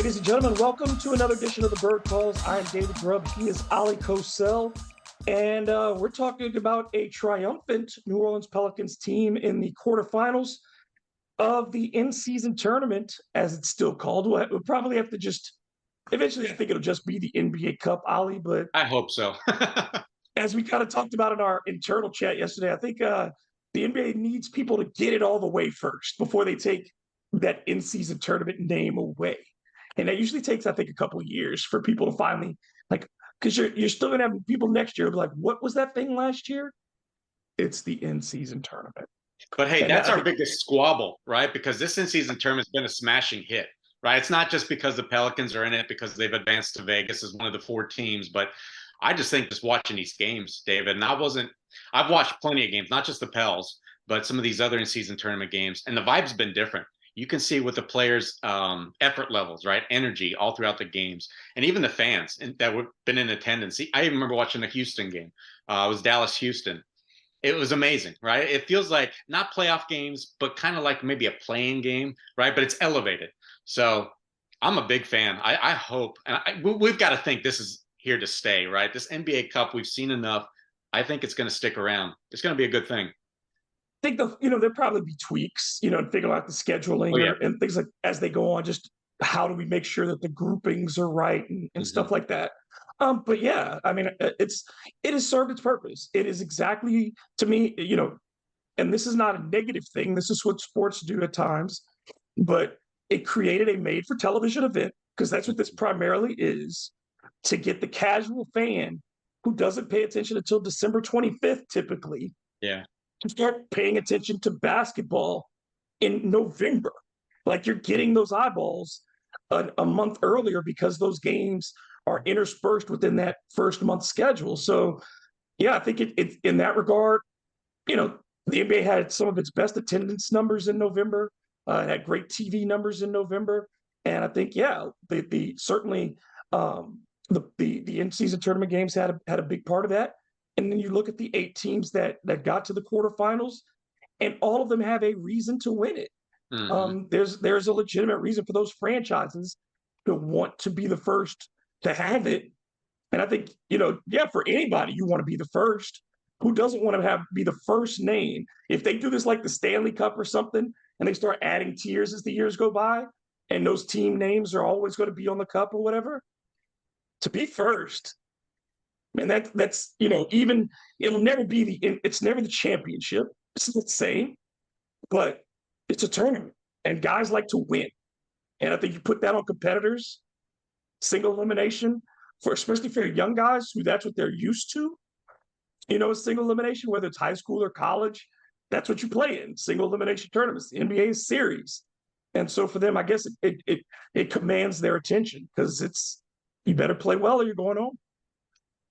Ladies and gentlemen, welcome to another edition of the Bird Calls. I'm David Grubb. He is Ali Cosell. And we're talking about a triumphant New Orleans Pelicans team in the quarterfinals of the in-season tournament, as it's still called. We'll probably have to just eventually, I think it'll just be the NBA Cup, Ali. But I hope so. as we kind of talked about in our internal chat yesterday, I think the NBA needs people to get it all the way first before they take that in-season tournament name away. And that usually takes, I think, a couple of years for people to finally because you're still gonna have people next year be like, what was that thing last year? It's the in-season tournament. But hey, And that's I our think biggest squabble, right? Because this in-season tournament's been a smashing hit, right? It's not just because the Pelicans are in it because they've advanced to Vegas as one of the four teams, but I just think just watching these games, David, and I've watched plenty of games, not just the Pels, but some of these other in-season tournament games, and the vibe's been different. You can see with the players' effort levels, right? Energy all throughout the games, and even the fans that have been in attendance. I even remember watching the Houston game. It was Dallas-Houston. It was amazing, right? It feels like not playoff games, but kind of like maybe a playing game, right? But it's elevated. So I'm a big fan. I hope, and we've got to think this is here to stay, right? This NBA Cup, we've seen enough. I think it's going to stick around. It's going to be a good thing. there'll probably be tweaks, and figure out the scheduling Oh, yeah. and things like as they go on, just how do we make sure that the groupings are right and Mm-hmm. stuff like that. But yeah, I mean, it has served its purpose. It is exactly to me, and this is not a negative thing. This is what sports do at times, but it created a made for television event because that's what this primarily is to get the casual fan who doesn't pay attention until December 25th, typically, Yeah. to start paying attention to basketball in November. Like you're getting those eyeballs a month earlier because those games are interspersed within that first month schedule. So, yeah, I think it in that regard, you know, the NBA had some of its best attendance numbers in November. It had great TV numbers in November, and I think the certainly the in season tournament games had a big part of that. And then you look at the 8 teams that got to the quarterfinals, and all of them have a reason to win it. Mm-hmm. There's a legitimate reason for those franchises to want to be the first to have it. And I think, for anybody, you want to be the first. Who doesn't want to be the first name? If they do this like the Stanley Cup or something, and they start adding tiers as the years go by, and those team names are always going to be on the cup or whatever, to be first, man, that's even it'll never be it's never the championship. It's the same, but it's a tournament, and guys like to win. And I think you put that on competitors, single elimination, especially for young guys who that's what they're used to. A single elimination, whether it's high school or college, that's what you play in single elimination tournaments. The NBA is series, and so for them, I guess it commands their attention because it's you better play well or you're going home.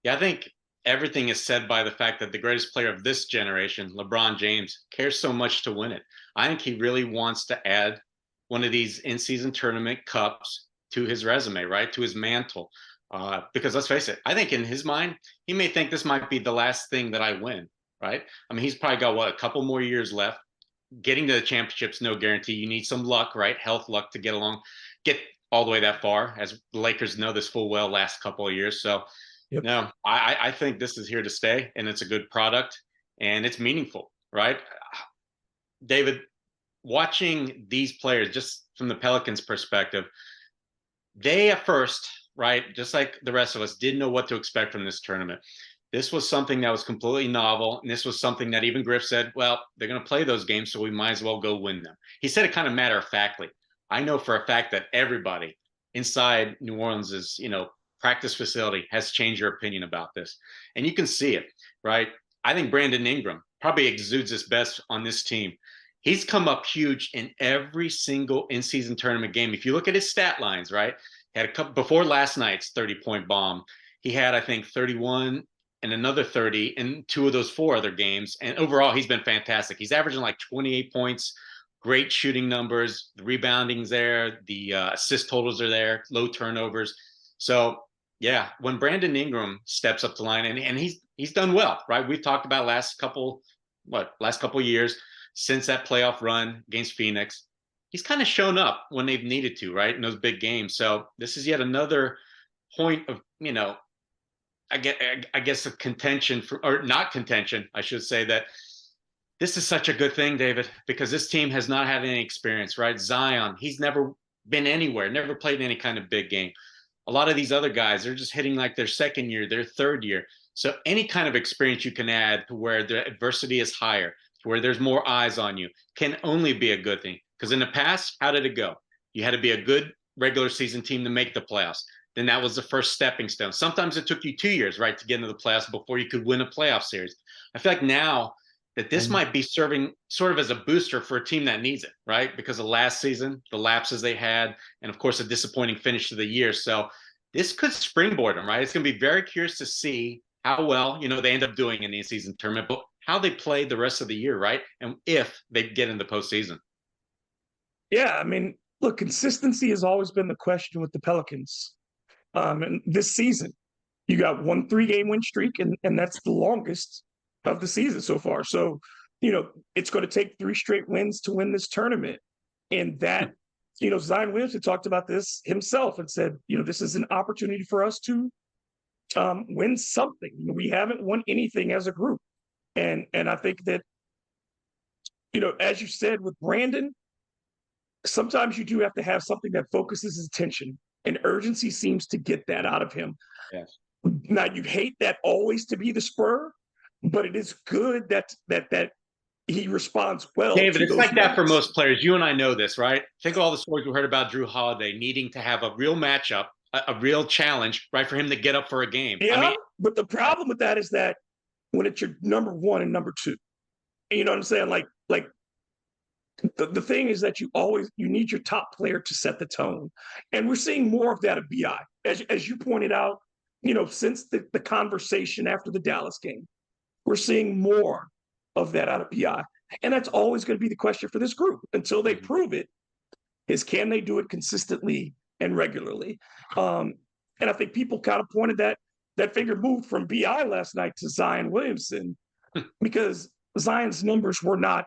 Yeah, I think everything is said by the fact that the greatest player of this generation, LeBron James, cares so much to win it. I think he really wants to add one of these in-season tournament cups to his resume, right? To his mantle. Because let's face it, I think in his mind, he may think this might be the last thing that I win, right? I mean, he's probably got a couple more years left. Getting to the championship's no guarantee. You need some luck, right? Health luck to get all the way that far, as the Lakers know this full well last couple of years. So Yep. no, I think this is here to stay, and it's a good product, and it's meaningful, right? David, watching these players, just from the Pelicans' perspective, they at first, right, just like the rest of us, didn't know what to expect from this tournament. This was something that was completely novel, and this was something that even Griff said, well, they're going to play those games, so we might as well go win them. He said it kind of matter-of-factly. I know for a fact that everybody inside New Orleans' practice facility has changed your opinion about this. And you can see it, right? I think Brandon Ingram probably exudes his best on this team. He's come up huge in every single in-season tournament game. If you look at his stat lines, right? He had a couple before last night's 30-point bomb. He had, I think, 31 and another 30 in two of those four other games. And overall, he's been fantastic. He's averaging like 28 points, great shooting numbers, the rebounding's there, the assist totals are there, low turnovers. So yeah, when Brandon Ingram steps up the line, and he's done well, right? We've talked about last couple years since that playoff run against Phoenix. he's kind of shown up when they've needed to, right, in those big games. So this is yet another point of, I guess a contention for, or not contention, I should say, that this is such a good thing, David, because this team has not had any experience, right? Zion, he's never been anywhere, never played any kind of big game. A lot of these other guys, they're just hitting like their second year, their third year. So any kind of experience you can add to where the adversity is higher, to where there's more eyes on you, can only be a good thing. Because in the past, how did it go? You had to be a good regular season team to make the playoffs. Then that was the first stepping stone. Sometimes it took you 2 years, right, to get into the playoffs before you could win a playoff series. I feel like now that this might be serving sort of as a booster for a team that needs it, right? Because of last season, the lapses they had, and of course, a disappointing finish to the year. So this could springboard them, right? It's going to be very curious to see how well, they end up doing in the season tournament, but how they play the rest of the year, right? And if they get in the postseason. Yeah, I mean, look, consistency has always been the question with the Pelicans. And this season, you got 1 3-game win streak, and that's the longest of the season so far. So, it's going to take 3 straight wins to win this tournament. And that, Zion Williamson talked about this himself and said, this is an opportunity for us to win something. We haven't won anything as a group. And I think that, as you said with Brandon, sometimes you do have to have something that focuses his attention, and urgency seems to get that out of him. Yes. Now, you hate that always to be the spur, but it is good that he responds well. David, it's like that for moments. most players. You and I know this, right? Think of all the stories we heard about Drew Holiday needing to have a real matchup, a real challenge, right, for him to get up for a game. Yeah, I mean, but the problem with that is that when it's your number one and number two, you know what I'm saying? Like the thing is that you need your top player to set the tone, and we're seeing more of that at BI, as you pointed out. Since the conversation after the Dallas game, we're seeing more of that out of BI, and that's always going to be the question for this group until they prove it. Is can they do it consistently and regularly? And I think people kind of pointed that finger moved from BI last night to Zion Williamson because Zion's numbers were not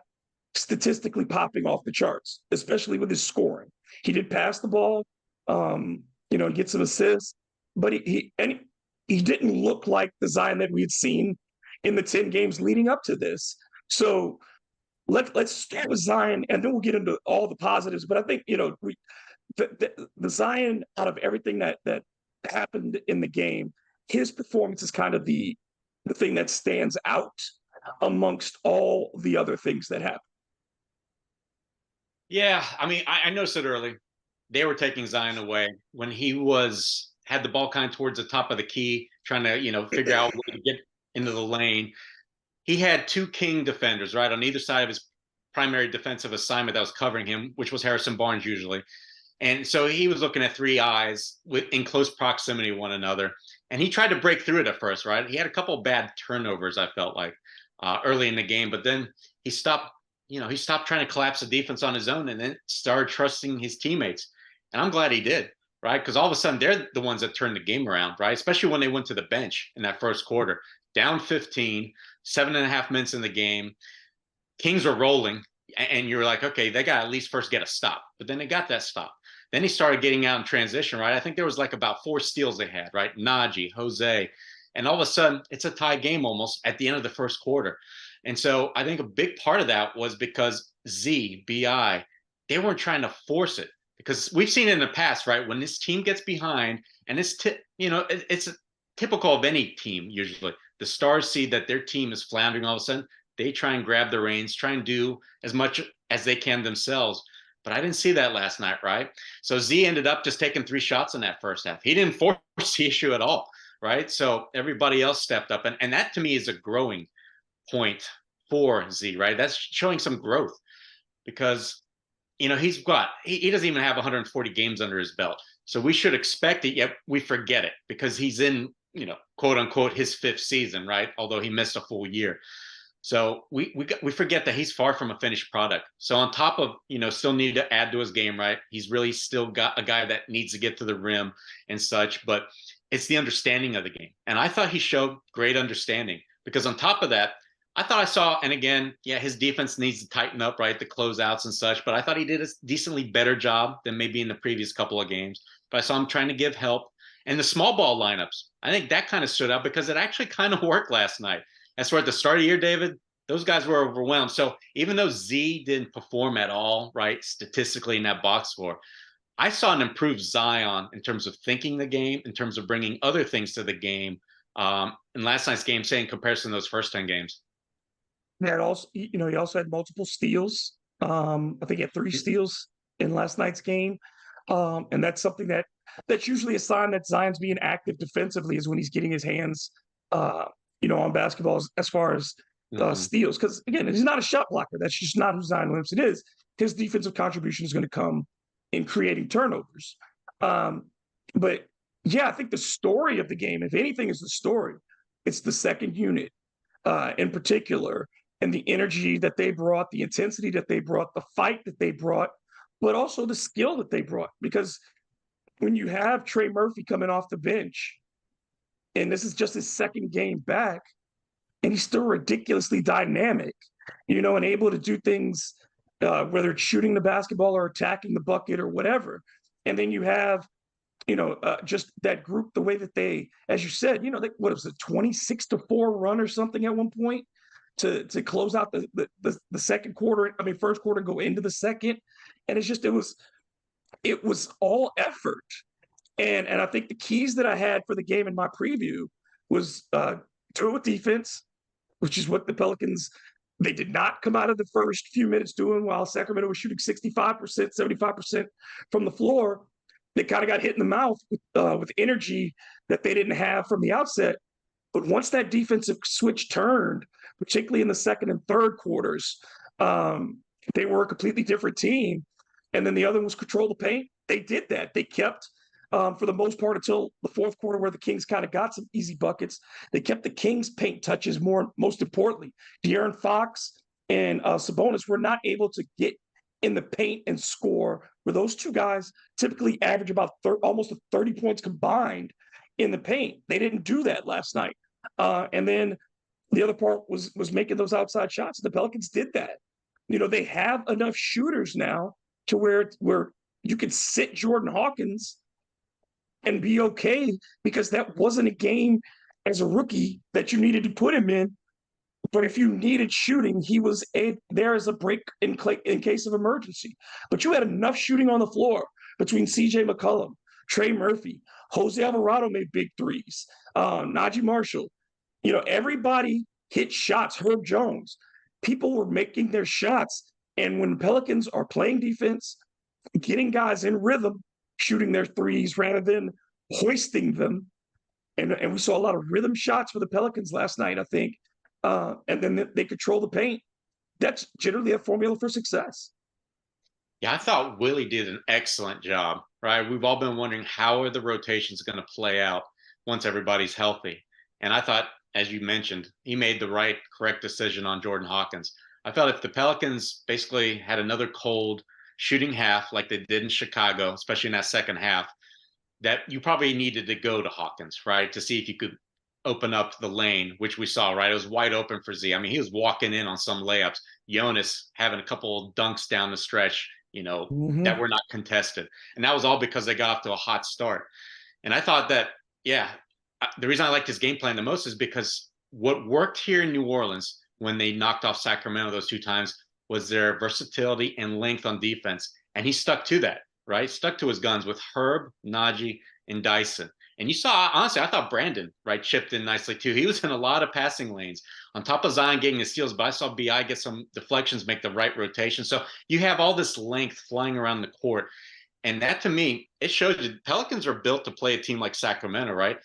statistically popping off the charts, especially with his scoring. He did pass the ball, and get some assists, but he didn't look like the Zion that we had seen in the 10 games leading up to this. So let's start with Zion, and then we'll get into all the positives. But I think the Zion, out of everything that happened in the game, his performance is kind of the thing that stands out amongst all the other things that happened. yeah, I mean, I noticed it early. They were taking Zion away when he had the ball kind of towards the top of the key, trying to, figure out where to get into the lane. He had 2 King defenders, right, on either side of his primary defensive assignment that was covering him, which was Harrison Barnes usually. And so he was looking at 3 eyes in close proximity to one another. And he tried to break through it at first, right? He had a couple of bad turnovers, I felt like, early in the game. But then he stopped trying to collapse the defense on his own and then started trusting his teammates. And I'm glad he did, right? Because all of a sudden they're the ones that turned the game around, right? Especially when they went to the bench in that first quarter. Down 15, 7.5 minutes in the game. Kings were rolling. And you're like, okay, they got to at least first get a stop. But then they got that stop. Then he started getting out in transition, right? I think there was like about 4 steals they had, right? Najee, Jose. And all of a sudden, it's a tie game almost at the end of the first quarter. And so I think a big part of that was because BI, they weren't trying to force it. Because we've seen it in the past, right? When this team gets behind, and it's typical of any team usually. The stars see that their team is floundering all of a sudden. They try and grab the reins, try and do as much as they can themselves. But I didn't see that last night, right? So Z ended up just taking 3 shots in that first half. He didn't force the issue at all, right? So everybody else stepped up. And that to me is a growing point for Z, right? That's showing some growth because, he doesn't even have 140 games under his belt. So we should expect it, yet we forget it because he's in, quote unquote, his 5th season, right? Although he missed a full year. So we forget that he's far from a finished product. So on top of, still need to add to his game, right? He's really still got a guy that needs to get to the rim and such, but it's the understanding of the game. And I thought he showed great understanding because on top of that, I thought I saw, and again, yeah, his defense needs to tighten up, right? The closeouts and such, but I thought he did a decently better job than maybe in the previous couple of games. But I saw him trying to give help. And the small ball lineups, I think that kind of stood out because it actually kind of worked last night. That's where at the start of the year, David, those guys were overwhelmed. So even though Z didn't perform at all, right, statistically in that box score, I saw an improved Zion in terms of thinking the game, in terms of bringing other things to the game. In last night's game, say in comparison to those first 10 games. Yeah, also, he also had multiple steals. I think he had 3 steals in last night's game. And that's something that's usually a sign that Zion's being active defensively is when he's getting his hands, uh, on basketball as far as Mm-hmm. steals. Because again, he's not a shot blocker. That's just not who Zion Williamson is. His defensive contribution is going to come in creating turnovers. But yeah, I think the story of the game, if anything, is the story. It's the second unit in particular, and the energy that they brought, the intensity that they brought, the fight that they brought, but also the skill that they brought. Because when you have Trey Murphy coming off the bench, and this is just his second game back, and he's still ridiculously dynamic, and able to do things, whether it's shooting the basketball or attacking the bucket or whatever. And then you have, just that group, the way that they, as you said, what was it, 26-4 run or something at one point to close out the second quarter. I mean, first quarter, go into the second, and it was all effort. And I think the keys that I had for the game in my preview was do it with defense, which is what the Pelicans, they did not come out of the first few minutes doing, while Sacramento was shooting 65%, 75% from the floor. They kind of got hit in the mouth with energy that they didn't have from the outset. But once that defensive switch turned, particularly in the second and third quarters, they were a completely different team. And then the other was control the paint. They did that. They kept, for the most part, until the fourth quarter, where the Kings kind of got some easy buckets. They kept the Kings' paint touches more. Most importantly, De'Aaron Fox and Sabonis were not able to get in the paint and score, where those two guys typically average about almost 30 points combined in the paint. They didn't do that last night. And then the other part was making those outside shots. The Pelicans did that. They have enough shooters now to where you could sit Jordan Hawkins and be okay, because that wasn't a game as a rookie that you needed to put him in. But if you needed shooting, he was there as a break in case of emergency. But you had enough shooting on the floor between C.J. McCollum, Trey Murphy, Jose Alvarado made big threes, Najee Marshall. Everybody hit shots. Herb Jones. People were making their shots. And when Pelicans are playing defense, getting guys in rhythm, shooting their threes rather than hoisting them. And we saw a lot of rhythm shots for the Pelicans last night, I think. And then they control the paint. That's generally a formula for success. Yeah, I thought Willie did an excellent job, right? We've all been wondering how are the rotations going to play out once everybody's healthy. And I thought, as you mentioned, he made the right, correct decision on Jordan Hawkins. I felt if the Pelicans basically had another cold shooting half like they did in Chicago, especially in that second half, that you probably needed to go to Hawkins, right? To see if you could open up the lane, which we saw, right? It was wide open for Z. I mean, he was walking in on some layups. Jonas having a couple of dunks down the stretch, that were not contested. And that was all because they got off to a hot start. And I thought that, yeah, the reason I liked his game plan the most is because what worked here in New Orleans when they knocked off Sacramento those two times was their versatility and length on defense. And he stuck to that, right? Stuck to his guns with Herb, Najee, and Dyson. And you saw, honestly, I thought Brandon, right, chipped in nicely too. He was in a lot of passing lanes on top of Zion getting the steals, but I saw BI get some deflections, make the right rotation. So you have all this length flying around the court. And that to me, it shows you Pelicans are built to play a team like Sacramento, right?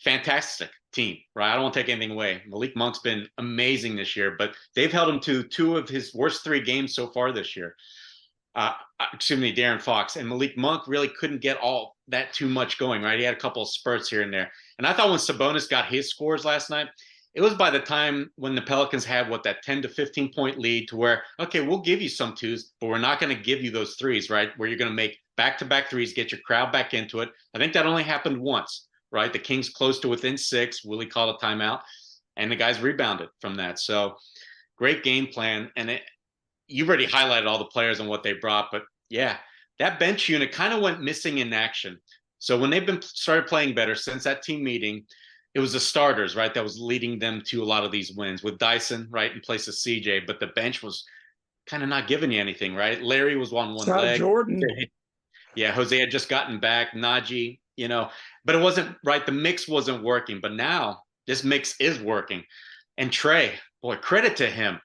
Fantastic team, right? I don't want to take anything away. Malik Monk's been amazing this year, but they've held him to two of his worst 3 games so far this year. De'Aaron Fox and Malik Monk really couldn't get all that too much going, right? He had a couple of spurts here and there. And I thought when Sabonis got his scores last night, it was by the time when the Pelicans had that 10 to 15 point lead to where, okay, we'll give you some twos, but we're not going to give you those threes, right? Where you're going to make back-to-back threes, get your crowd back into it. I think that only happened once, right? The Kings close to within 6. Willie called a timeout. and the guys rebounded from that. So great game plan. And you've already highlighted all the players and what they brought, but yeah, that bench unit kind of went missing in action. So when they've been started playing better since that team meeting, it was the starters, right, that was leading them to a lot of these wins with Dyson, right, in place of CJ, but the bench was kind of not giving you anything, right? Larry was on one Shot of leg. Jordan. Yeah, Jose had just gotten back, Najee, but it wasn't right. The mix wasn't working, but now this mix is working. And Trey, boy, credit to him.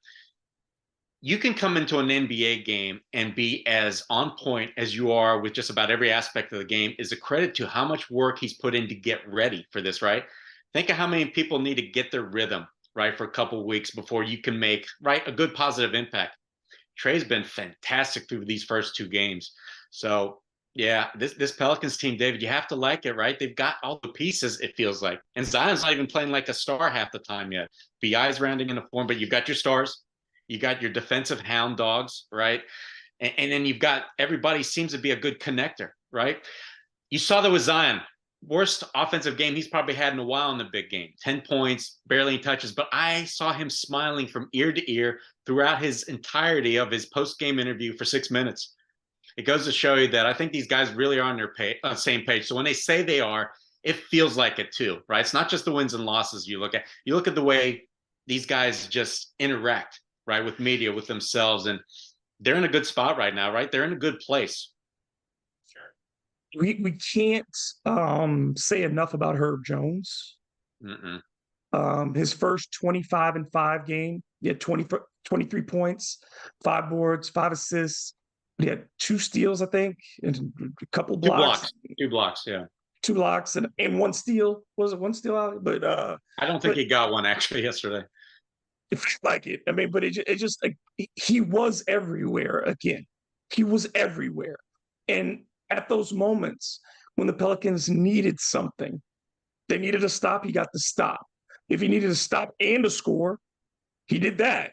You can come into an NBA game and be as on point as you are with just about every aspect of the game is a credit to how much work he's put in to get ready for this, right? Think of how many people need to get their rhythm, right, for a couple of weeks before you can make, right, a good positive impact. Trey's been fantastic through these first two games. So yeah, this Pelicans team, David, you have to like it, right? They've got all the pieces, it feels like. And Zion's not even playing like a star half the time yet. BI's rounding into form, but you've got your stars, you got your defensive hound dogs, right? And then you've got everybody seems to be a good connector, right? You saw that with Zion. Worst offensive game he's probably had in a while in the big game. 10 points, barely any touches, but I saw him smiling from ear to ear throughout his entirety of his post-game interview for 6 minutes. It goes to show you that I think these guys really are on their same page. So when they say they are, it feels like it too, right? It's not just the wins and losses you look at. You look at the way these guys just interact, right, with media, with themselves, and they're in a good spot right now, right? They're in a good place. We can't say enough about Herb Jones. Mm-mm. His first 25-5 game, he had 23 points, 5 boards, 5 assists. He had 2 steals, I think, and a couple blocks. 2 blocks, yeah. 2 blocks and 1 steal. Was it 1 steal out? But I don't think he got one actually yesterday. It felt like it. I mean, but it just like he was everywhere again. He was everywhere. And at those moments when the Pelicans needed something, they needed a stop, he got the stop. If he needed a stop and a score, he did that.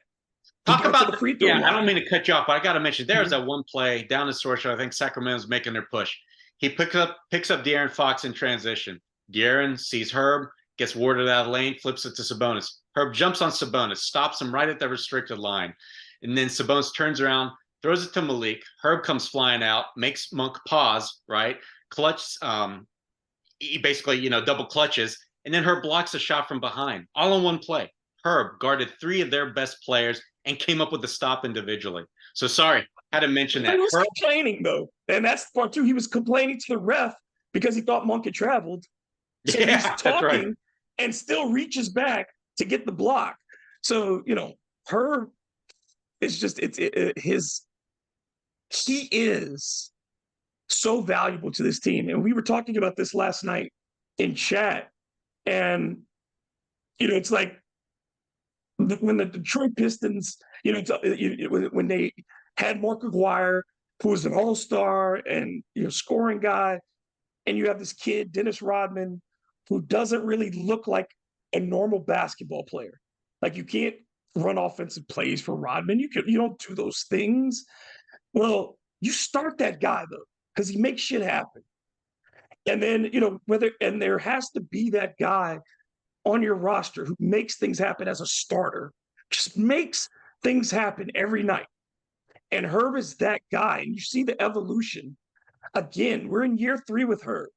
He Talk got to about the free throw yeah, I line. don't mean to cut you off, but I got to mention there's Mhm. that one play down the short show. I think Sacramento's making their push. He picks up De'Aaron Fox in transition. De'Aaron sees Herb, gets warded out of lane, flips it to Sabonis. Herb jumps on Sabonis, stops him right at the restricted line, and then Sabonis turns around, throws it to Malik. Herb comes flying out, makes Monk pause, right? Clutch, he basically double clutches, and then Herb blocks a shot from behind, all in one play. Herb guarded 3 of their best players and came up with the stop individually. So sorry, had to mention He that. was Herb, complaining though, and that's part 2. He was complaining to the ref because he thought Monk had traveled. So he's yeah, that's right. talking and still reaches back to get the block. So Herb is just his he is so valuable to this team. And we were talking about this last night in chat. And, it's like when the Detroit Pistons, when they had Mark Aguirre, who was an all-star and, scoring guy, and you have this kid, Dennis Rodman, who doesn't really look like a normal basketball player. Like you can't run offensive plays for Rodman. You don't do those things. Well, you start that guy though, because he makes shit happen. And then, there has to be that guy on your roster who makes things happen as a starter, just makes things happen every night. And Herb is that guy. And you see the evolution. Again, we're in year 3 with Herb,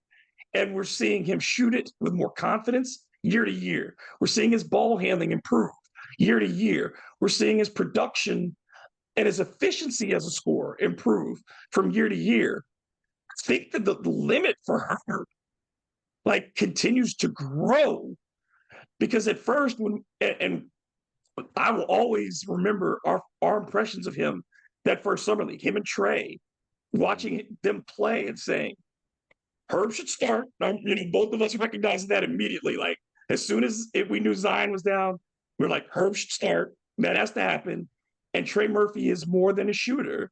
and we're seeing him shoot it with more confidence year to year. We're seeing his ball handling improve year to year. We're seeing his production and his efficiency as a scorer improve from year to year. I think that the limit for her continues to grow because at first and I will always remember our impressions of him that first summer league, him and Trey, watching them play and saying, Herb should start. Both of us recognized that immediately. Like as soon as we knew Zion was down, we're like, Herb should start. That has to happen. And Trey Murphy is more than a shooter.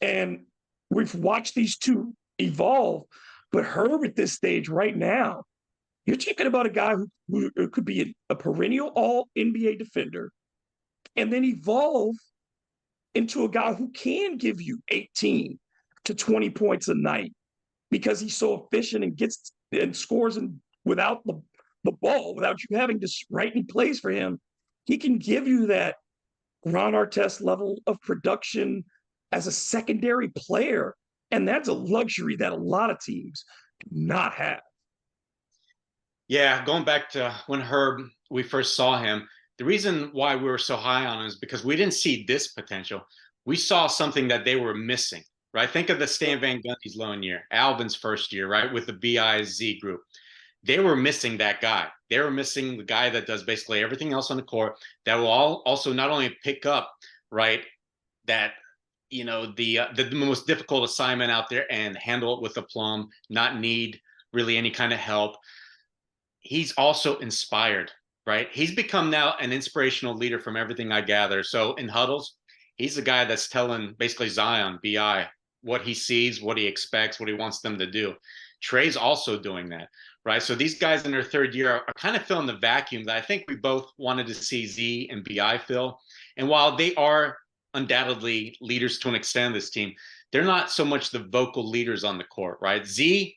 And we've watched these two evolve. But Herb at this stage right now, you're talking about a guy who could be a perennial all NBA defender and then evolve into a guy who can give you 18 to 20 points a night because he's so efficient and gets and scores and without the ball without you having to write any plays for him. He can give you that Ron Artest level of production as a secondary player. And that's a luxury that a lot of teams do not have. Yeah, going back to when we first saw him, the reason why we were so high on him is because we didn't see this potential. We saw something that they were missing, right? Think of the Stan Van Gundy's lone year, Albin's first year, right, with the BIZ group. They were missing that guy. They were missing the guy that does basically everything else on the court, that will also not only pick up, right, that the most difficult assignment out there and handle it with aplomb, not need really any kind of help. He's also inspired, right? He's become now an inspirational leader from everything I gather. So in huddles, he's the guy that's telling basically Zion, BI, what he sees, what he expects, what he wants them to do. Trey's also doing that, right? So these guys in their third year are kind of filling the vacuum that I think we both wanted to see Z and BI fill. And while they are undoubtedly leaders to an extent of this team, they're not so much the vocal leaders on the court, right? Z,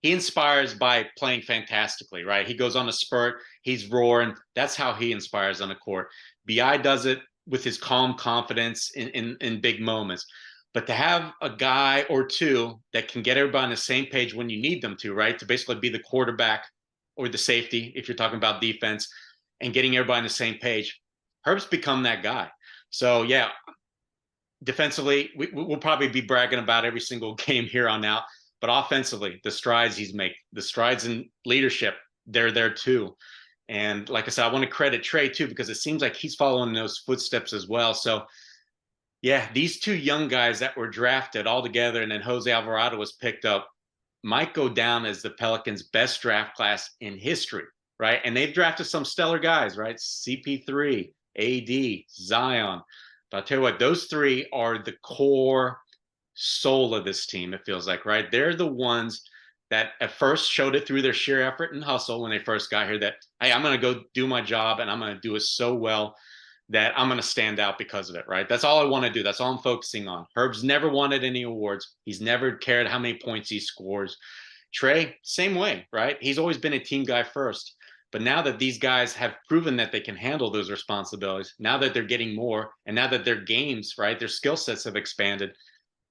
he inspires by playing fantastically, right? He goes on a spurt, he's roaring. That's how he inspires on the court. BI does it with his calm confidence in big moments. But to have a guy or two that can get everybody on the same page when you need them to, right? To basically be the quarterback or the safety, if you're talking about defense, and getting everybody on the same page, Herb's become that guy. So, yeah, defensively, we'll probably be bragging about every single game here on out. But offensively, the strides he's making, the strides in leadership, they're there too. And like I said, I want to credit Trey too, because it seems like he's following those footsteps as well. So, yeah, these two young guys that were drafted all together, and then Jose Alvarado was picked up, might go down as the Pelicans' best draft class in history, right? And they've drafted some stellar guys, right? CP3, AD, Zion. But I'll tell you what, those three are the core soul of this team, it feels like, right? They're the ones that at first showed it through their sheer effort and hustle when they first got here that, hey, I'm going to go do my job and I'm going to do it so well that I'm going to stand out because of it, right? That's all I want to do. That's all I'm focusing on. Herb's never wanted any awards. He's never cared how many points he scores. Trey, same way, right? He's always been a team guy first. But now that these guys have proven that they can handle those responsibilities, now that they're getting more, and now that their games, right, their skill sets have expanded,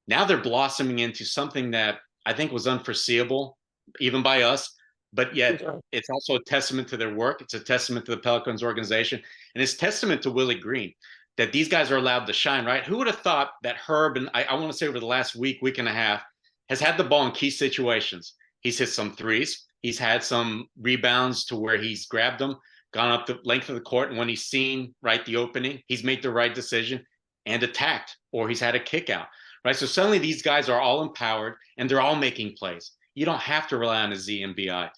now they're blossoming into something that I think was unforeseeable, even by us. But yet it's also a testament to their work. It's a testament to the Pelicans organization. And it's testament to Willie Green that these guys are allowed to shine, right? Who would have thought that Herb, and I want to say over the last week and a half, has had the ball in key situations. He's hit some threes. He's had some rebounds to where he's grabbed them, gone up the length of the court. And when he's seen, right, the opening, he's made the right decision and attacked, or he's had a kick out, right? So suddenly these guys are all empowered and they're all making plays. You don't have to rely on a Z and BI.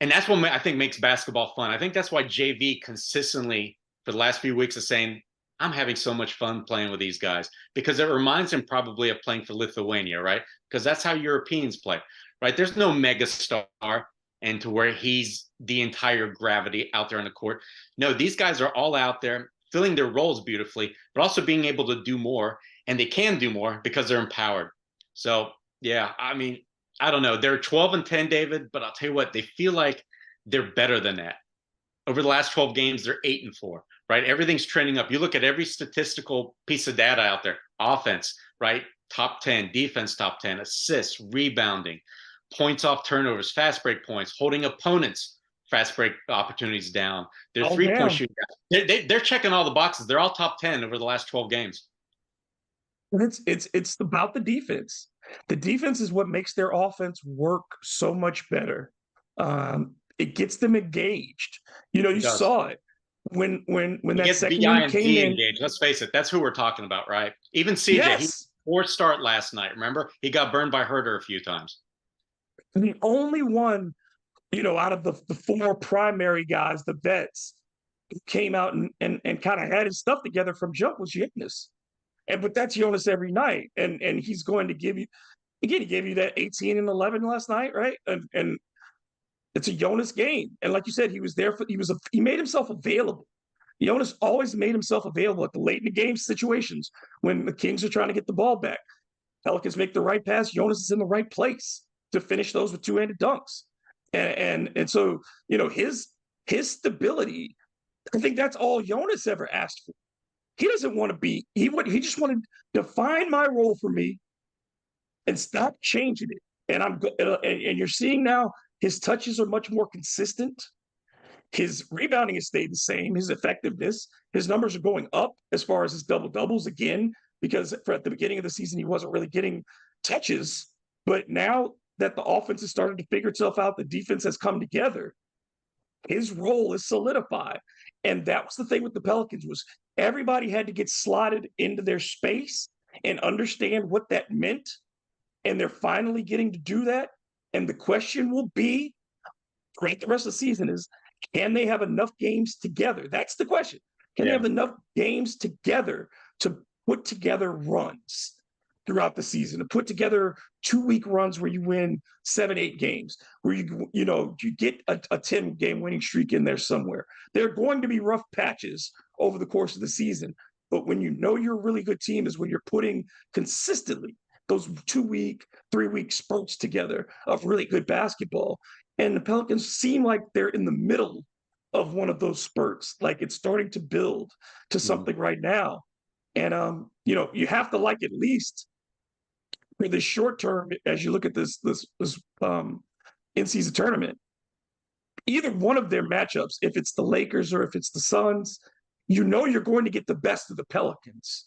And that's what I think makes basketball fun. I think that's why JV consistently for the last few weeks is saying, I'm having so much fun playing with these guys, because it reminds him probably of playing for Lithuania, right? Because that's how Europeans play, right? There's no mega star and to where he's the entire gravity out there on the court. No, these guys are all out there filling their roles beautifully, but also being able to do more. And they can do more because they're empowered. So, yeah, I mean, I don't know. They're 12-10, David, but I'll tell you what, they feel like they're better than that. Over the last 12 games, they're 8-4, right? Everything's trending up. You look at every statistical piece of data out there, offense, right? Top 10, defense top 10, assists, rebounding, points off turnovers, fast break points, holding opponents' fast break opportunities down. Their three-point shooting. They're checking all the boxes. They're all top 10 over the last 12 games. It's about the defense. The defense is what makes their offense work so much better. It gets them engaged. You saw it when that second one came in. Engaged. Let's face it, that's who we're talking about, right? Even CJ, yes. He fourth start last night. Remember, he got burned by Herder a few times. The only one, out of the four primary guys, the vets, who came out and kind of had his stuff together from jump was Giannis. But that's Jonas every night, and he's going to give you again. He gave you that 18 and 11 last night, right? And it's a Jonas game, and like you said, he was there for. He made himself available. Jonas always made himself available at the late in the game situations when the Kings are trying to get the ball back. Pelicans make the right pass. Jonas is in the right place to finish those with two-handed dunks. And so, his stability, I think that's all Jonas ever asked for. He doesn't want to be, he just wanted to define my role for me and stop changing it. And you're seeing now his touches are much more consistent. His rebounding has stayed the same. His effectiveness, his numbers are going up as far as his double doubles again, because at the beginning of the season, he wasn't really getting touches. But now that the offense has started to figure itself out, the defense has come together. His role is solidified. And that was the thing with the Pelicans was everybody had to get slotted into their space and understand what that meant. And they're finally getting to do that. And the question will be throughout the rest of the season is, can they have enough games together? That's the question. Can they have enough games together to put together runs throughout the season, to put together 2-week runs where you win 7-8 games, where you get a 10-game winning streak in there somewhere? There are going to be rough patches over the course of the season, but when you're a really good team is when you're putting consistently those 2-week, 3-week spurts together of really good basketball. And the Pelicans seem like they're in the middle of one of those spurts. Like it's starting to build to something right now. And you have to like at least for the short term as you look at this in-season tournament. Either one of their matchups, if it's the Lakers or if it's the Suns, you're going to get the best of the Pelicans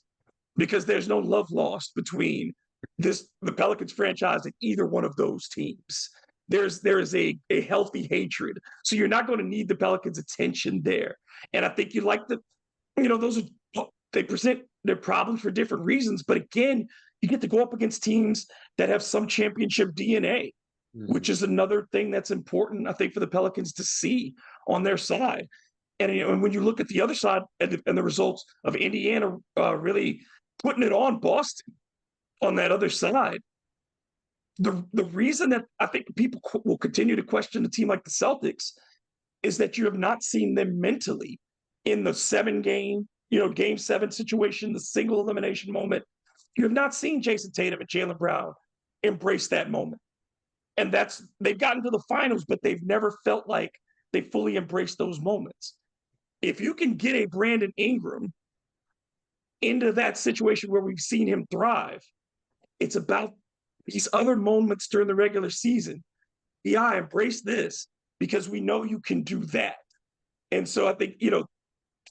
because there's no love lost between the Pelicans franchise and either one of those teams. There is a healthy hatred. So you're not going to need the Pelicans' attention there. And I think you like they present their problems for different reasons. But again, you get to go up against teams that have some championship DNA, which is another thing that's important, I think, for the Pelicans to see on their side. And when you look at the other side and the results of Indiana really putting it on Boston on that other side, the reason that I think people will continue to question a team like the Celtics is that you have not seen them mentally in the 7-game, game 7 situation, the single elimination moment. You have not seen Jason Tatum and Jaylen Brown embrace that moment. And they've gotten to the finals, but they've never felt like they fully embraced those moments. If you can get a Brandon Ingram into that situation where we've seen him thrive, it's about these other moments during the regular season. Yeah, embrace this because we know you can do that. And so I think,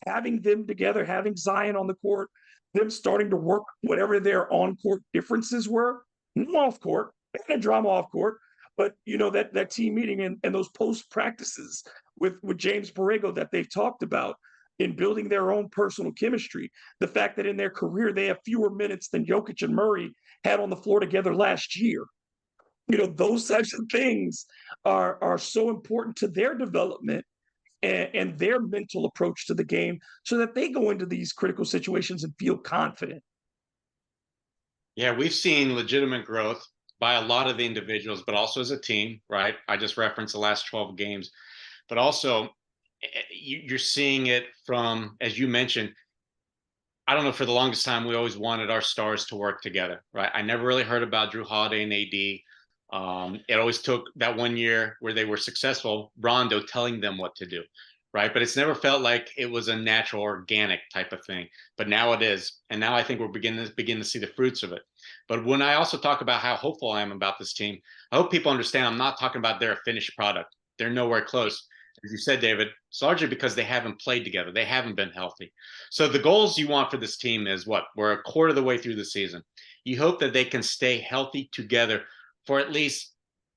having them together, having Zion on the court, them starting to work whatever their on-court differences were, no off court, and drama off court, but that team meeting and those post practices with James Borrego that they've talked about in building their own personal chemistry. The fact that in their career they have fewer minutes than Jokic and Murray had on the floor together last year. Those types of things are so important to their development and their mental approach to the game so that they go into these critical situations and feel confident. Yeah, we've seen legitimate growth by a lot of the individuals, but also as a team, right? I just referenced the last 12 games, but also you're seeing it from, as you mentioned, I don't know, for the longest time, we always wanted our stars to work together, right? I never really heard about Drew Holiday and AD. It always took that 1 year where they were successful, Rondo telling them what to do, right? But it's never felt like it was a natural, organic type of thing. But now it is. And now I think we're beginning to see the fruits of it. But when I also talk about how hopeful I am about this team, I hope people understand I'm not talking about their finished product. They're nowhere close. As you said, David, it's largely because they haven't played together. They haven't been healthy. So the goals you want for this team is what? We're a quarter of the way through the season. You hope that they can stay healthy together for at least,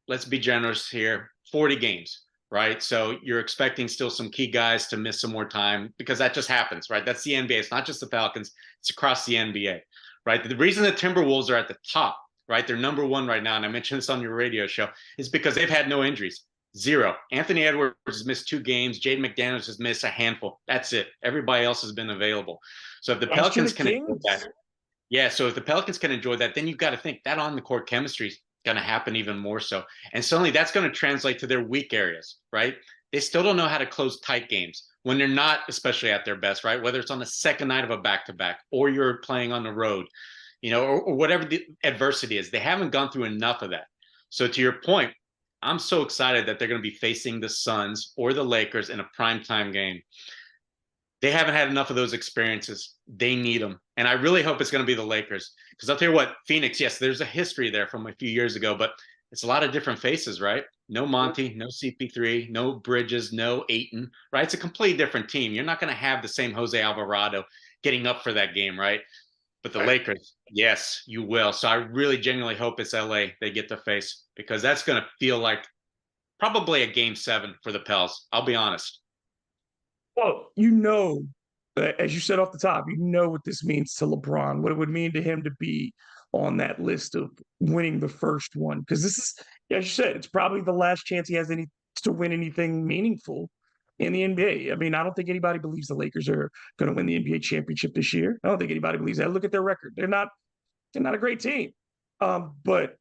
let's be generous here, 40 games, right? So you're expecting still some key guys to miss some more time because that just happens, right? That's the NBA. It's not just the Falcons. It's across the NBA, right? The reason the Timberwolves are at the top, right? They're number one right now, and I mentioned this on your radio show, is because they've had no injuries. Zero. Anthony Edwards has missed 2 games. Jaden McDaniels has missed a handful. That's it. Everybody else has been available. So if the Pelicans can enjoy that, so if the Pelicans can enjoy that, then you've got to think that on the court chemistry is going to happen even more so. And suddenly that's going to translate to their weak areas, right? They still don't know how to close tight games when they're not especially at their best, right? Whether it's on the second night of a back-to-back or you're playing on the road, or whatever the adversity is. They haven't gone through enough of that. So to your point, I'm so excited that they're going to be facing the Suns or the Lakers in a primetime game. They haven't had enough of those experiences. They need them. And I really hope it's going to be the Lakers. Because I'll tell you what, Phoenix, yes, there's a history there from a few years ago, but it's a lot of different faces, right? No Monty, no CP3, no Bridges, no Aiton, right? It's a completely different team. You're not going to have the same Jose Alvarado getting up for that game, right? But the Right. Lakers, yes, you will. So I really genuinely hope it's LA they get to face, because that's going to feel like probably a game 7 for the Pels. I'll be honest. Well, as you said off the top, what this means to LeBron, what it would mean to him to be on that list of winning the first one. Because this is, as you said, it's probably the last chance he has to win anything meaningful in the NBA. I mean, I don't think anybody believes the Lakers are going to win the NBA championship this year. I don't think anybody believes that. Look at their record; they're not a great team. But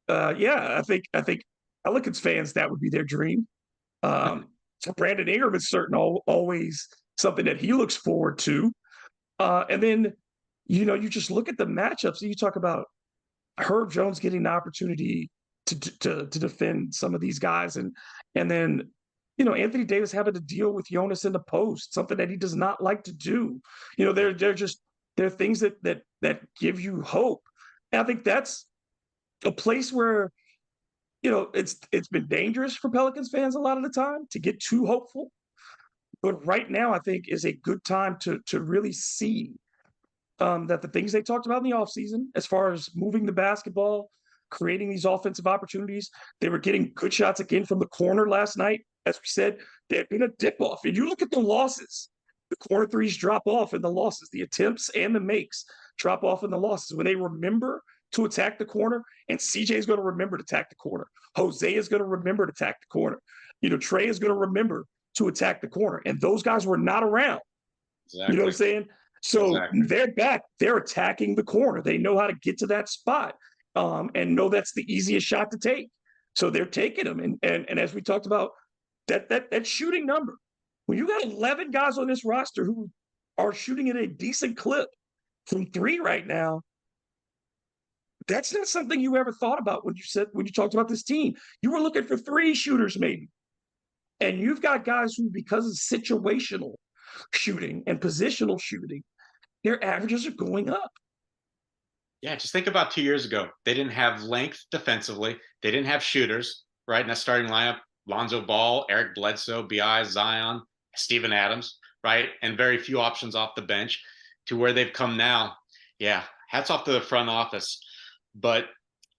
yeah, I think Pelicans fans, that would be their dream. So Brandon Ingram is always something that he looks forward to. And then, you just look at the matchups and you talk about Herb Jones getting the opportunity to defend some of these guys, and then Anthony Davis having to deal with Jonas in the post, something that he does not like to do. They're things that give you hope. And I think that's a place where it's been dangerous for Pelicans fans a lot of the time to get too hopeful. But right now, I think is a good time to really see that the things they talked about in the offseason, as far as moving the basketball, creating these offensive opportunities, they were getting good shots again from the corner last night. As we said, there had been a dip off. And you look at the losses, the corner threes drop off in the losses, the attempts and the makes drop off in the losses. When they remember to attack the corner, and CJ is going to remember to attack the corner. Jose is going to remember to attack the corner. Trey is going to remember to attack the corner. And those guys were not around. You know what I'm Exactly. saying? So Exactly. they're back. They're attacking the corner. They know how to get to that spot, and know that's the easiest shot to take. So they're taking them. And as we talked about, that shooting number, when you got 11 guys on this roster who are shooting at a decent clip from three right now, that's not something you ever thought about when you talked about this team. You were looking for three shooters, maybe. And you've got guys who, because of situational shooting and positional shooting, their averages are going up. Yeah, just think about 2 years ago. They didn't have length defensively. They didn't have shooters, right? In that starting lineup, Lonzo Ball, Eric Bledsoe, BI, Zion, Steven Adams, right? And very few options off the bench, to where they've come now. Yeah, hats off to the front office. But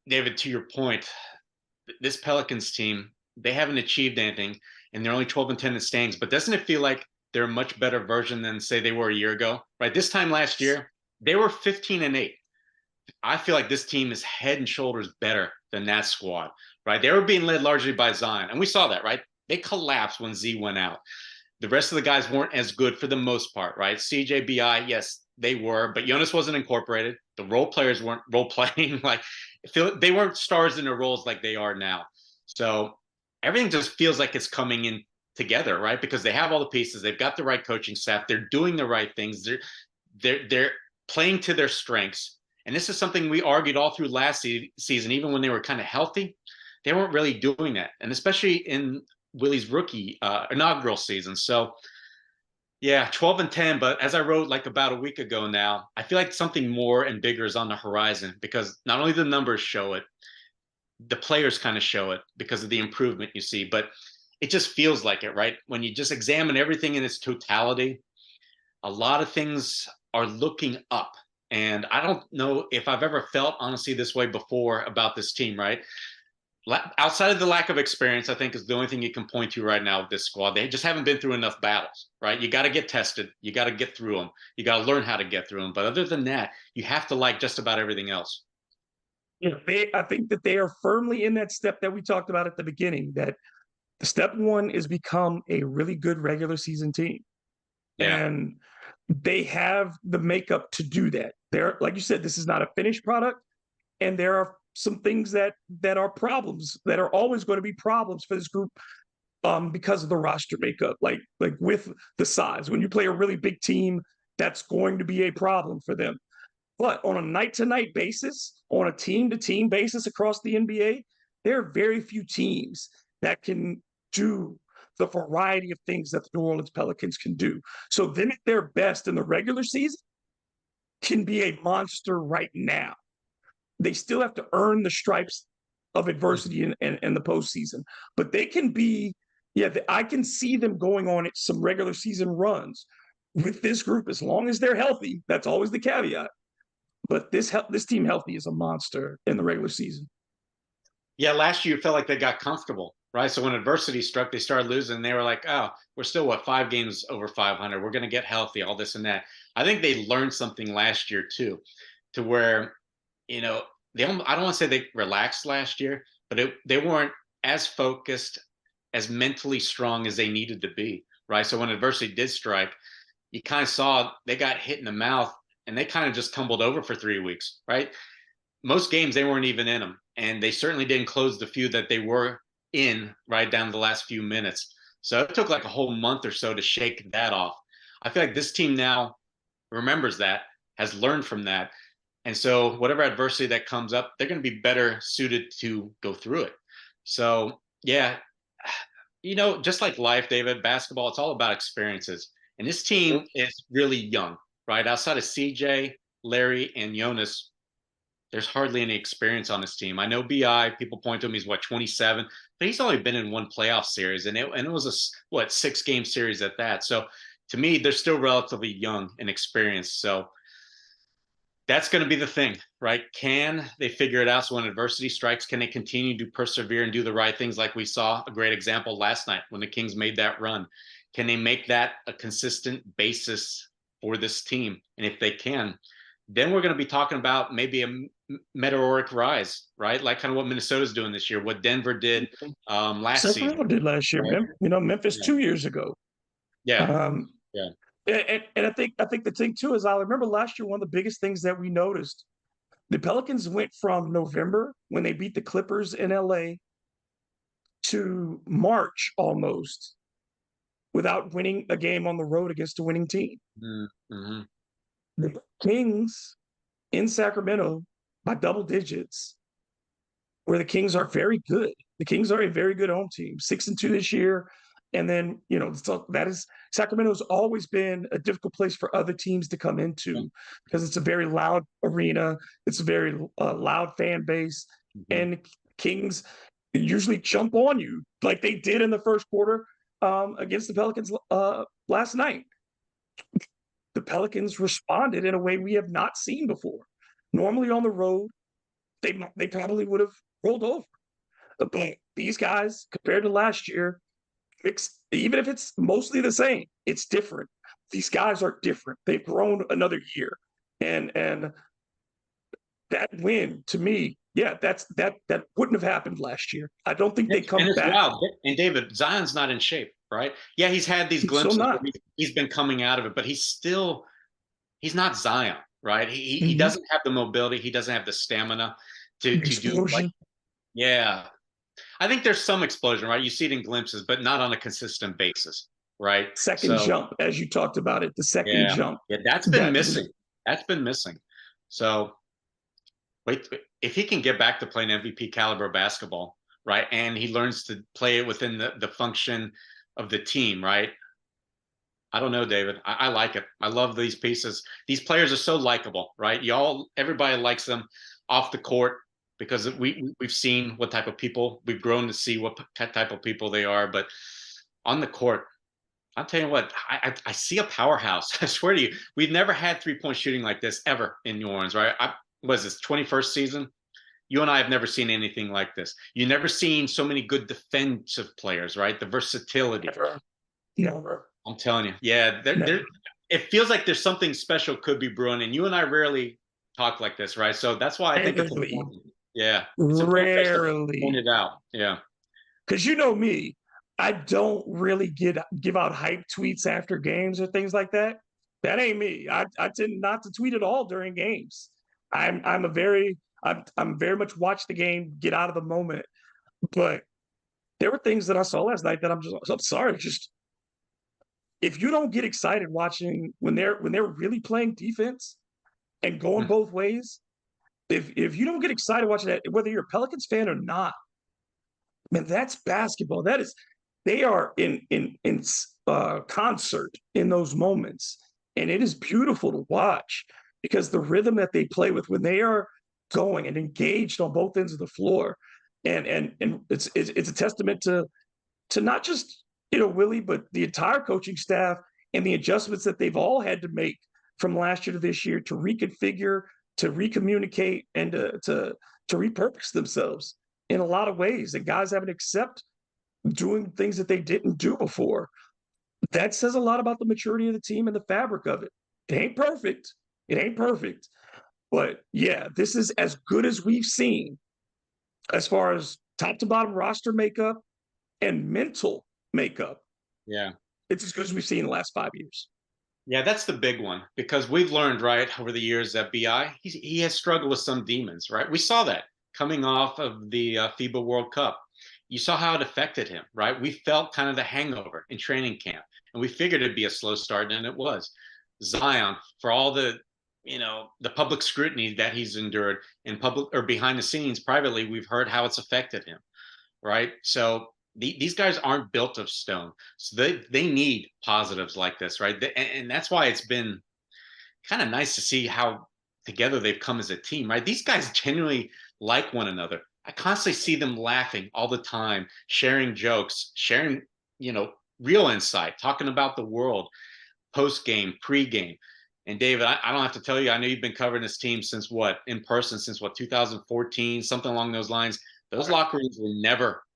David, to your point, this Pelicans team, they haven't achieved anything, and they're only 12-10 in standings. But doesn't it feel like they're a much better version than, say, they were a year ago? Right? This time last year, they were 15-8. I feel like this team is head and shoulders better than that squad, right? They were being led largely by Zion, and we saw that, right? They collapsed when Z went out. The rest of the guys weren't as good for the most part, right? CJBI, yes, they were, but Jonas wasn't incorporated. The role players weren't role playing. Like, they weren't stars in their roles like they are now. So everything just feels like it's coming in together, right? Because they have all the pieces. They've got the right coaching staff. They're doing the right things. They're playing to their strengths. And this is something we argued all through last season, even when they were kind of healthy. They weren't really doing that, and especially in Willie's rookie inaugural season. So yeah, 12-10. But as I wrote like about a week ago now, I feel like something more and bigger is on the horizon, because not only the numbers show it, the players kind of show it because of the improvement you see, but it just feels like it, right? When you just examine everything in its totality, a lot of things are looking up. And I don't know if I've ever felt honestly this way before about this team, right? Outside of the lack of experience, I think is the only thing you can point to right now with this squad. They just haven't been through enough battles, right? You got to get tested. You got to get through them. You got to learn how to get through them. But other than that, you have to like just about everything else. I think that they are firmly in that step that we talked about at the beginning, that the step one is become a really good regular season team. Yeah. And they have the makeup to do that. They're, like you said, this is not a finished product, and there are some things that are problems, that are always going to be problems for this group, because of the roster makeup, like with the size. When you play a really big team, that's going to be a problem for them. But on a night to night basis, on a team to team basis across the NBA, there are very few teams that can do the variety of things that the New Orleans Pelicans can do. So them at their best in the regular season can be a monster right now. They still have to earn the stripes of adversity in the postseason, but they can be, yeah, I can see them going on it some regular season runs with this group as long as they're healthy. That's always the caveat. But this team healthy is a monster in the regular season. Yeah, last year you felt like they got comfortable, right? So when adversity struck, they started losing. And they were like, "Oh, we're still what 5 games over 500. We're going to get healthy, all this and that." I think they learned something last year too, to where you know they. I don't want to say they relaxed last year, but they weren't as focused, as mentally strong as they needed to be, right? So when adversity did strike, you kind of saw they got hit in the mouth and they kind of just tumbled over for 3 weeks, right? Most games they weren't even in them, and they certainly didn't close the few that they were in right down to the last few minutes. So it took like a whole month or so to shake that off. I feel like this team now remembers that, has learned from that, and so whatever adversity that comes up, they're going to be better suited to go through it. So yeah, just like life, David, basketball, it's all about experiences, and this team is really young, right? Outside of CJ, Larry, and Jonas, there's hardly any experience on this team. I know Bi. People point to him. He's what 27, but he's only been in one playoff series, and it was a 6-game series at that. So to me, they're still relatively young and experienced. So that's going to be the thing, right? Can they figure it out? So when adversity strikes, can they continue to persevere and do the right things? Like we saw a great example last night when the Kings made that run. Can they make that a consistent basis for this team? And if they can, then we're going to be talking about maybe a meteoric rise, right? Like kind of what Minnesota's doing this year, what Denver did last season. Sacramento did last year, Right? Memphis Yeah. 2 years ago. Yeah. Um, Yeah. and I think the thing too is I remember last year one of the biggest things that we noticed, the Pelicans went from November when they beat the Clippers in LA to March almost without winning a game on the road against a winning team. Mm-hmm. The Kings in Sacramento by double digits, where the Kings are very good. The Kings are a very good home team, 6-2 this year. And then, so that is Sacramento's always been a difficult place for other teams to come into because it's a very loud arena. It's a very loud fan base. Mm-hmm. And Kings usually jump on you like they did in the first quarter against the Pelicans last night. The Pelicans responded in a way we have not seen before. Normally on the road, they probably would have rolled over. But these guys, compared to last year, even if it's mostly the same, it's different. These guys are different. They've grown another year, and that win to me, yeah, that wouldn't have happened last year. I don't think they And come it's back. wild. And David, Zion's not in shape, right? Yeah, he's had these He's still glimpses where not. he's been coming out of it, but he's not Zion, right? He Mhm. doesn't have the mobility, he doesn't have the stamina to do like, Explosion, yeah. I think there's some explosion, right? You see it in glimpses, but not on a consistent basis, right? second So jump, as you talked about it, the second yeah, jump. yeah, that's been That missing. That's been missing. So wait, if he can get back to playing MVP caliber basketball, right, and he learns to play it within the function of the team, right? I don't know, David. I like it. I love these pieces. These players are so likable, right? Everybody likes them off the court because we've seen what type of people we've grown to see what type of people they are. But on the court, I'll tell you what, I see a powerhouse. I swear to you, we've never had 3-point shooting like this ever in New Orleans, right? Was this 21st season? You and I have never seen anything like this. You've never seen so many good defensive players, right? The versatility. never, never, I'm telling you, yeah, never. it feels like there's something special could be brewing, and you and I rarely talk like this, right? So that's why I think it's Rarely, important. Yeah, it's important for us to point rarely. it out. Yeah. Because you know me, I don't really give out hype tweets after games or things like that. That ain't me. I tend not to tweet at all during games. I'm very much watch the game, get out of the moment. But there were things that I saw last night that I'm sorry. Just if you don't get excited watching when they're really playing defense and going Mm. both ways, if you don't get excited watching that, whether you're a Pelicans fan or not, Man, that's basketball. That is, they are in concert in those moments, and it is beautiful to watch because the rhythm that they play with when they are going and engaged on both ends of the floor, and it's a testament to not just Willie, but the entire coaching staff and the adjustments that they've all had to make from last year to this year to reconfigure, to recommunicate, and to repurpose themselves in a lot of ways. And guys haven't accept doing things that they didn't do before. That says a lot about the maturity of the team and the fabric of it. It ain't perfect. It ain't perfect. But yeah, this is as good as we've seen as far as top to bottom roster makeup and mental makeup. Yeah. It's as good as we've seen in the last 5 years. Yeah, that's the big one because we've learned, right, over the years that BI, he has struggled with some demons, right? We saw that coming off of the FIBA World Cup. You saw how it affected him, right? We felt kind of the hangover in training camp, and we figured it'd be a slow start, and it was. Zion, for all the public scrutiny that he's endured in public or behind the scenes privately, we've heard how it's affected him, right? So these guys aren't built of stone, so they need positives like this, right? And that's why it's been kind of nice to see how together they've come as a team, right? These guys genuinely like one another. I constantly see them laughing all the time, sharing jokes, sharing real insight, talking about the world, post game, pre game. And David, I don't have to tell you, I know you've been covering this team since what, in person, since what, 2014, something along those lines. Those locker rooms were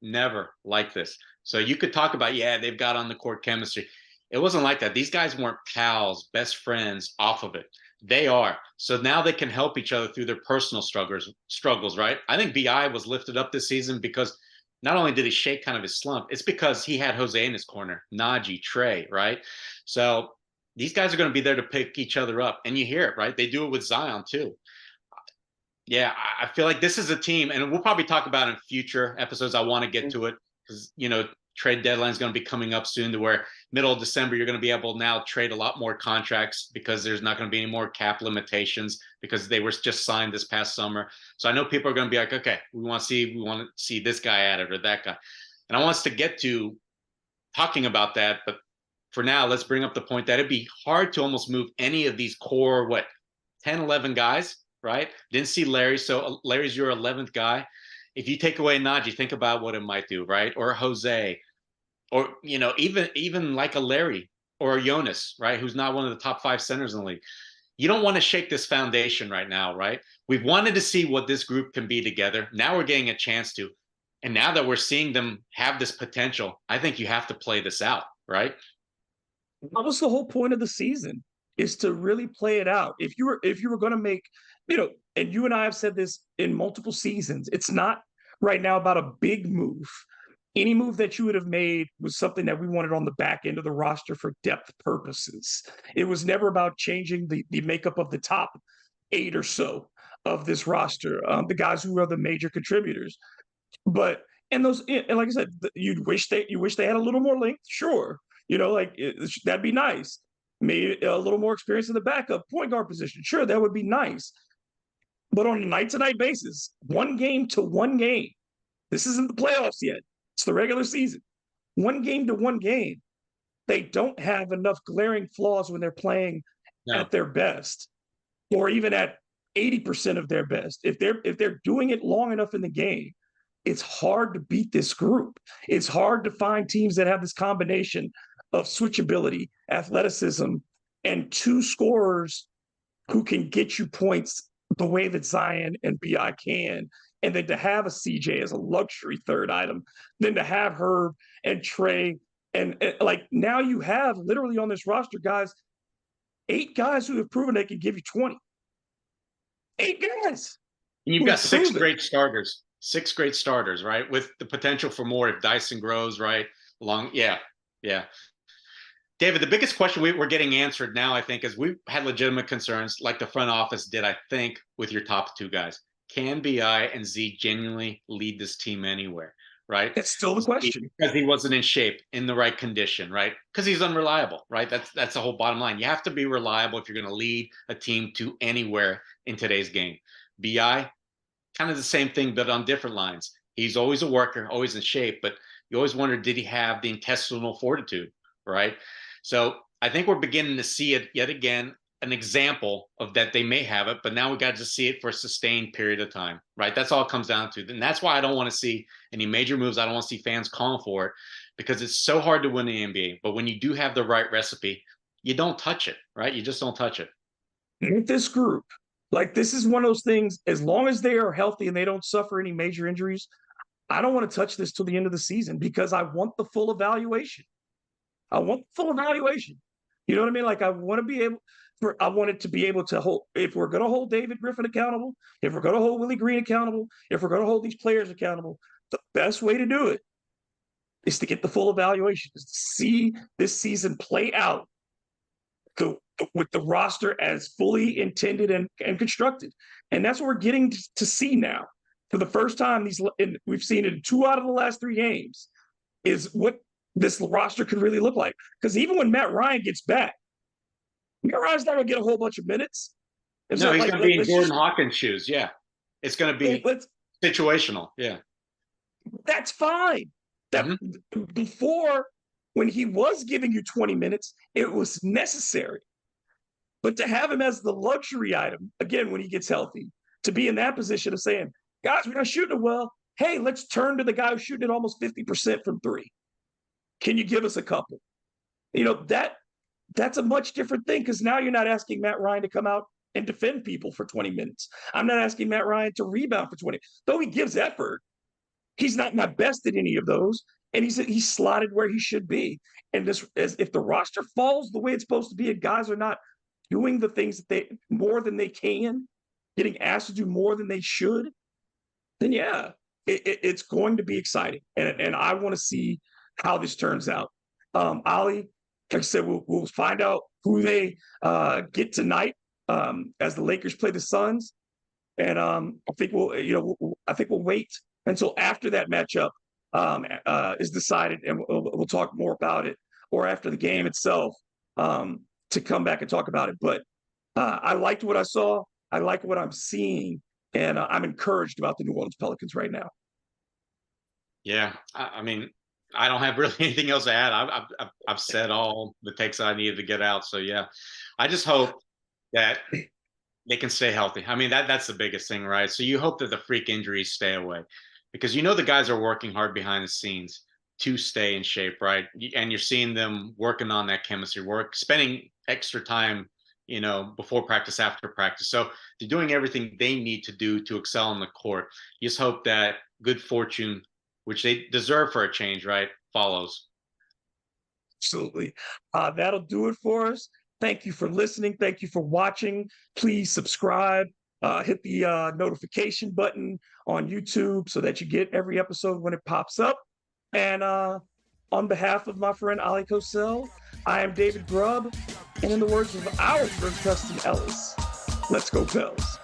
never like this. So you could talk about, yeah, they've got on the court chemistry. It wasn't like that. These guys weren't pals, best friends off of it. They are. So now they can help each other through their personal struggles, right? I think BI was lifted up this season because not only did he shake kind of his slump, it's because he had Jose in his corner, Najee, Trey, right? So these guys are going to be there to pick each other up. And you hear it, right? They do it with Zion too. Yeah, I feel like this is a team, and we'll probably talk about in future episodes. I want to get to it because, trade deadline is going to be coming up soon to where middle of December, you're going to be able now trade a lot more contracts because there's not going to be any more cap limitations because they were just signed this past summer. So I know people are going to be like, okay, we want to see this guy at it or that guy. And I want us to get to talking about that. But for now, let's bring up the point that it'd be hard to almost move any of these core, 10, 11 guys, right? Didn't see Larry. So Larry's your 11th guy. If you take away Najee, think about what it might do, right? Or Jose, or, even like a Larry or a Jonas, right? Who's not one of the top 5 centers in the league. You don't want to shake this foundation right now, right? We've wanted to see what this group can be together. Now we're getting a chance to. And now that we're seeing them have this potential, I think you have to play this out, right? That was the whole point of the season, is to really play it out. If you were going to make, and you and I have said this in multiple seasons, it's not right now about a big move. Any move that you would have made was something that we wanted on the back end of the roster for depth purposes. It was never about changing the makeup of the top 8 or so of this roster, the guys who are the major contributors. But and like I said, you wish they had a little more length, sure. That'd be nice. Maybe a little more experience in the backup point guard position, sure, that would be nice. But on a night to night basis, one game to one game. This isn't the playoffs yet. It's the regular season. One game to one game. They don't have enough glaring flaws when they're playing No. at their best, or even at 80% of their best. If they're doing it long enough in the game, it's hard to beat this group. It's hard to find teams that have this combination of switchability, athleticism, and 2 scorers who can get you points the way that Zion and BI can. And then to have a CJ as a luxury third item, then to have Herb and Trey. And like now you have literally on this roster, guys, 8 guys who have proven they can give you 20. 8 guys. And you've Who got have proven. 6 great starters, right? With the potential for more if Dyson grows, right? Yeah. David, the biggest question we're getting answered now, I think, is we've had legitimate concerns, like the front office did, I think, with your top 2 guys. Can BI and Z genuinely lead this team anywhere, right? It's still the question. Because he wasn't in shape, in the right condition, right? Because he's unreliable, right? That's the whole bottom line. You have to be reliable if you're going to lead a team to anywhere in today's game. BI, kind of the same thing, but on different lines. He's always a worker, always in shape, but you always wonder, did he have the intestinal fortitude, right? So I think we're beginning to see it yet again, an example of that they may have it, but now we got to see it for a sustained period of time, right? That's all it comes down to. And that's why I don't want to see any major moves. I don't want to see fans calling for it because it's so hard to win the NBA. But when you do have the right recipe, you don't touch it, right? You just don't touch it. With this group, like this is one of those things, as long as they are healthy and they don't suffer any major injuries, I don't want to touch this till the end of the season because I want the full evaluation. I want full evaluation. You know what I mean? Like I want to be able I want it to be able to hold if we're gonna hold David Griffin accountable, if we're gonna hold Willie Green accountable, if we're gonna hold these players accountable, the best way to do it is to get the full evaluation, is to see this season play out to, with the roster as fully intended and constructed. And that's what we're getting to see now. For the first time, we've seen it in 2 out of the last 3 games, is what this roster could really look like. Because even when Matt Ryan gets back, Matt Ryan's not going to get a whole bunch of minutes. It's No, not he's like going to be in Jordan just, Hawkins' shoes. Yeah. It's going to be situational. Yeah. That's fine. That before, when he was giving you 20 minutes, it was necessary. But to have him as the luxury item, again, when he gets healthy, to be in that position of saying, guys, we're not shooting it well. Hey, let's turn to the guy who's shooting it almost 50% from 3. Can you give us a couple? You know, that's a much different thing because now you're not asking Matt Ryan to come out and defend people for 20 minutes. I'm not asking Matt Ryan to rebound for 20. Though he gives effort, he's not my best at any of those. And he's slotted where he should be. And this, as if the roster falls the way it's supposed to be, and guys are not doing the things that they more than they can, getting asked to do more than they should, then yeah, it's going to be exciting. And I want to see how this turns out. Ollie, like I said, we'll find out who they get tonight as the Lakers play the Suns. And I think I think we'll wait until after that matchup is decided, and we'll talk more about it, or after the game itself, to come back and talk about it. But I liked what I saw. I like what I'm seeing, and I'm encouraged about the New Orleans Pelicans right now. Yeah, I mean, I don't have really anything else to add. I've said all the takes I needed to get out. So yeah, I just hope that they can stay healthy. I mean, that's the biggest thing, right? So you hope that the freak injuries stay away because you know the guys are working hard behind the scenes to stay in shape, right? And you're seeing them working on that chemistry work, spending extra time, before practice, after practice. So they're doing everything they need to do to excel on the court. You just hope that good fortune, which they deserve for a change, right, follows. Absolutely. That'll do it for us. Thank you for listening. Thank you for watching. Please subscribe. Hit the notification button on YouTube so that you get every episode when it pops up. And on behalf of my friend Ali Cosell, I am David Grubb. And in the words of our friend Preston Ellis, let's go Pels.